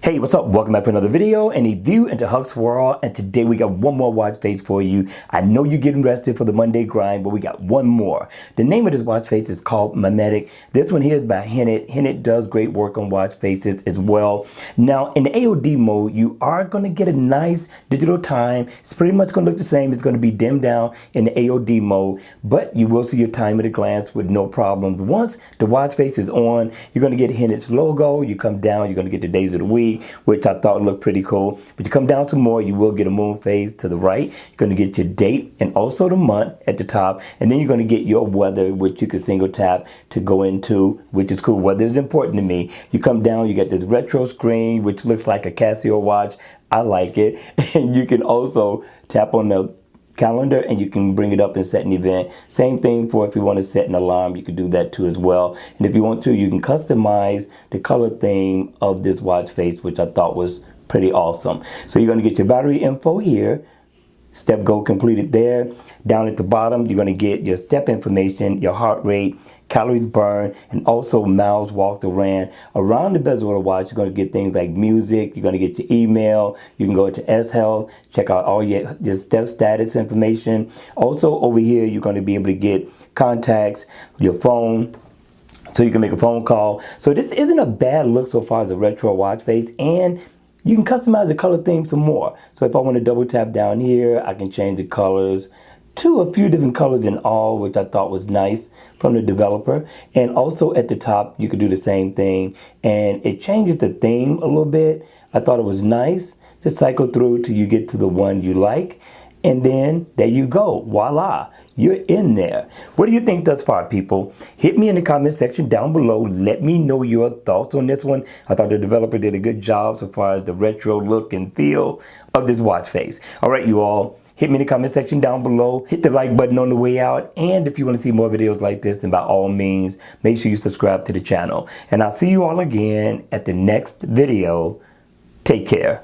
Hey, what's up? Welcome back for another video and a view into Huck's World. And today we got one more watch face for you. I know you're getting rested for the Monday grind, but we got one more. The name of this watch face is called Mimetic. This one here is by Hennet. Hennet does great work on watch faces as well. Now, in the AOD mode, you are going to get a nice digital time. It's pretty much going to look the same. It's going to be dimmed down in the AOD mode, but you will see your time at a glance with no problems. Once the watch face is on, you're going to get Hennet's logo. You come down, you're going to get the days of the week, which I thought looked pretty cool. But you come down some more, you will get a moon phase to the right. You're going to get your date and also the month at the top. And then you're going to get your weather, which you can single tap to go into, which is cool. Weather is important to me. You come down, you get this retro screen, which looks like a Casio watch. I like it. And you can also tap on the calendar and you can bring it up and set an event. Same thing for if you want to set an alarm, you can do that too as well. And if you want to, you can customize the color theme of this watch face, which I thought was pretty awesome. So you're going to get your battery info here. Step goal completed there. Down at the bottom, you're going to get your step information, your heart rate, calories burned, and also miles walked or ran. Around the bezel of the watch, you're going to get things like music. You're going to get your email. You can go to S Health, check out all your step status information. Also over here, you're going to be able to get contacts, your phone, so you can make a phone call. So this isn't a bad look so far as a retro watch face, and you can customize the color theme some more. So if I want to double tap down here, I can change the colors to a few different colors in all, which I thought was nice from the developer. And also at the top, you could do the same thing, and it changes the theme a little bit. I thought it was nice. Just cycle through till you get to the one you like, and then there you go. Voila, you're in there. What do you think thus far, people? Hit me in the comment section down below. Let me know your thoughts on this one. I thought the developer did a good job so far as the retro look and feel of this watch face. All right, you all. Hit me in the comment section down below. Hit the like button on the way out. And if you want to see more videos like this, then by all means, make sure you subscribe to the channel. And I'll see you all again at the next video. Take care.